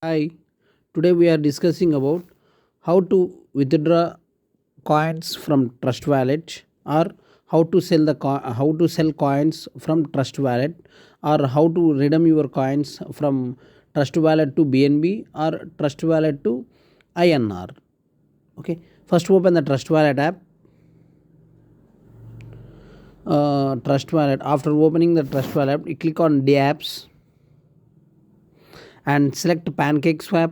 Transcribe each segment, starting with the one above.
Hi, today we are discussing about how to withdraw coins from Trust Wallet, or how to sell coins from Trust Wallet, or how to redeem your coins from Trust Wallet to BNB or Trust Wallet to INR. Okay, first open the Trust Wallet app. Trust Wallet. After opening the Trust Wallet, you click on the apps and select Pancake Swap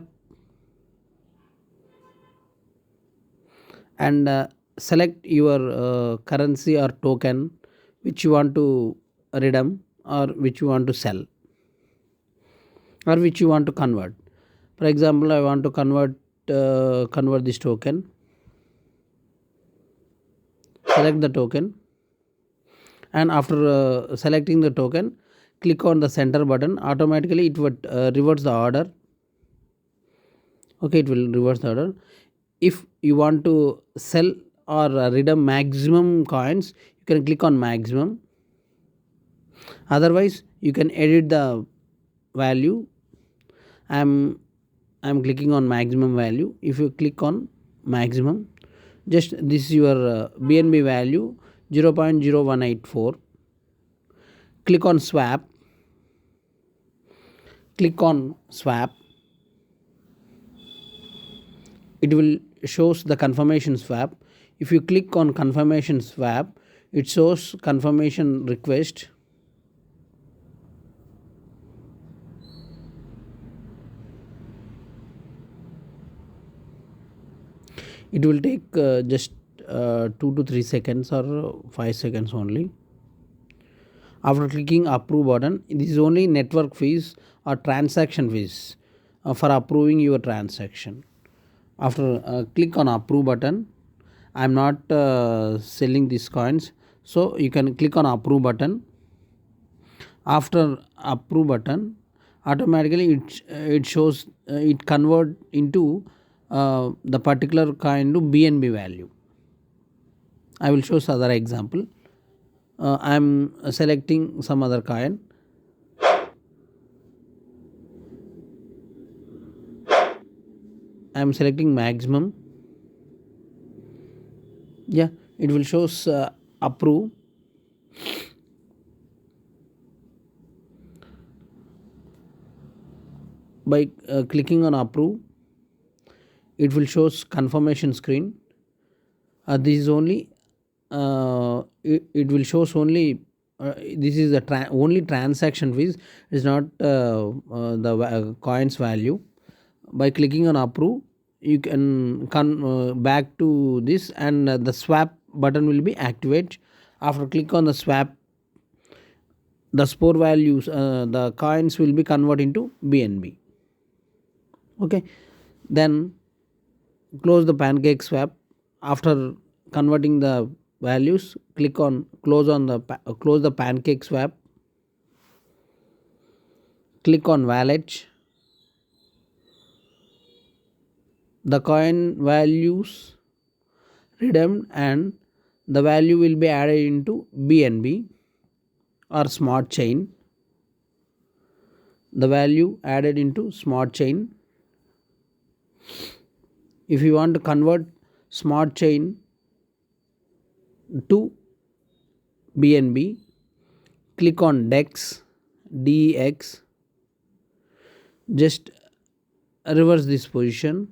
and select your currency or token which you want to redeem or which you want to sell or which you want to convert. For example, I want to convert this token. Select the token, and after selecting the token, click on the center button. Automatically it would reverse the order. Okay, it will reverse the order. If you want to sell or redeem maximum coins, you can click on maximum. Otherwise you can edit the value. I'm i'm clicking on maximum value. If you click on maximum, just this is your BNB value 0.0184. Click on swap. Click on swap. It will shows the confirmation swap. If you click on confirmation swap, it shows confirmation request. It will take just 2 to 3 seconds or 5 seconds only. After clicking approve button, this is only network fees or transaction fees for approving your transaction. After click on approve button, I'm not selling these coins, so you can click on approve button. After approve button, automatically it shows it convert into the particular coin to BNB value. I will show some other example. I'm selecting some other coin. I'm selecting maximum. Yeah, it will shows approve. By clicking on approve, it will shows confirmation screen. This is only it will shows only this is the only transaction fees, is not the coins value. By clicking on approve, you can come back to this, and the swap button will be activated. After click on the swap, the spore values, the coins will be converted into BNB. Okay, then close the pancake swap. After converting the values, click on close the pancake swap. Click on wallet. The coin values redeemed and the value will be added into BNB or smart chain. The value added into smart chain. If you want to convert smart chain to BNB, click on DEX. Just reverse this position.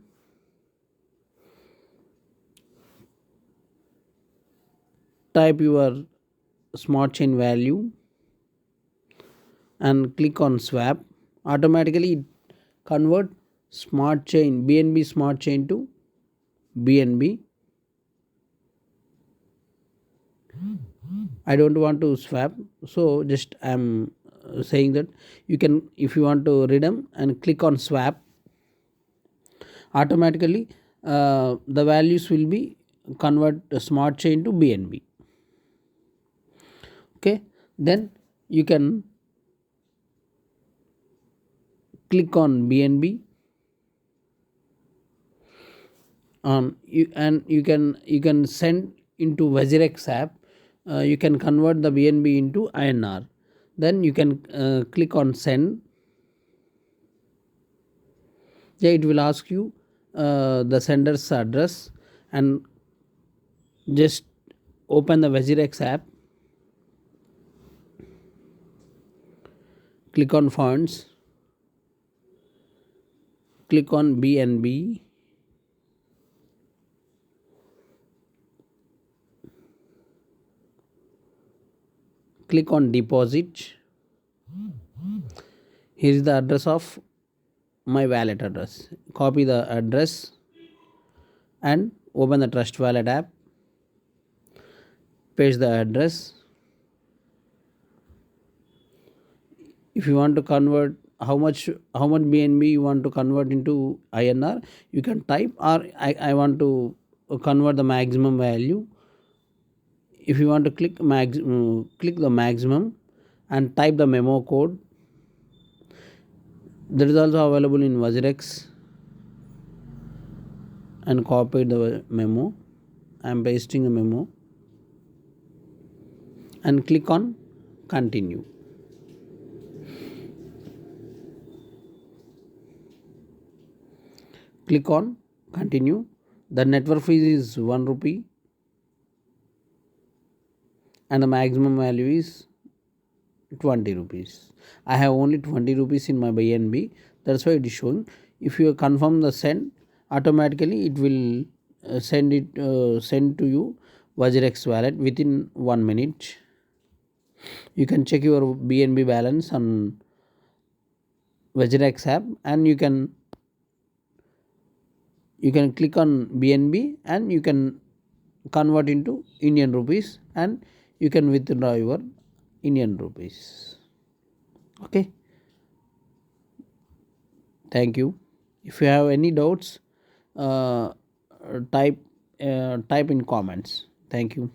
Type your smart chain value and click on swap. Automatically it convert smart chain BNB smart chain to BNB. I don't want to swap, so just I'm saying that you can, if you want to redeem and click on swap, automatically the values will be convert smart chain to BNB. Okay, then you can click on BNB on you, and you can send into Wazirex app. You can convert the BNB into INR. Then you can click on send. Yeah, it will ask you the sender's address, and just open the Vegirex app, click on funds, click on BNB, click on deposit. Here is the address of my wallet address. Copy the address and open the Trust Wallet app, paste the address. If you want to convert how much BNB you want to convert into INR, you can type, or I want to convert the maximum value. If you want to click the maximum and type the memo code. That is also available in Vazirex, and copy the memo. I am pasting the memo and click on continue. Click on continue. The network fee is 1 rupee and the maximum value is 20 rupees. I have only 20 rupees in my BNB, that's why it is showing. If you confirm the send, automatically it will send to you Vajirex wallet within 1 minute. You can check your BNB balance on Vajirex app, and you can click on BNB and you can convert into Indian rupees, and you can withdraw your Indian rupees. Okay, thank you. If you have any doubts, uh, type in comments. Thank you.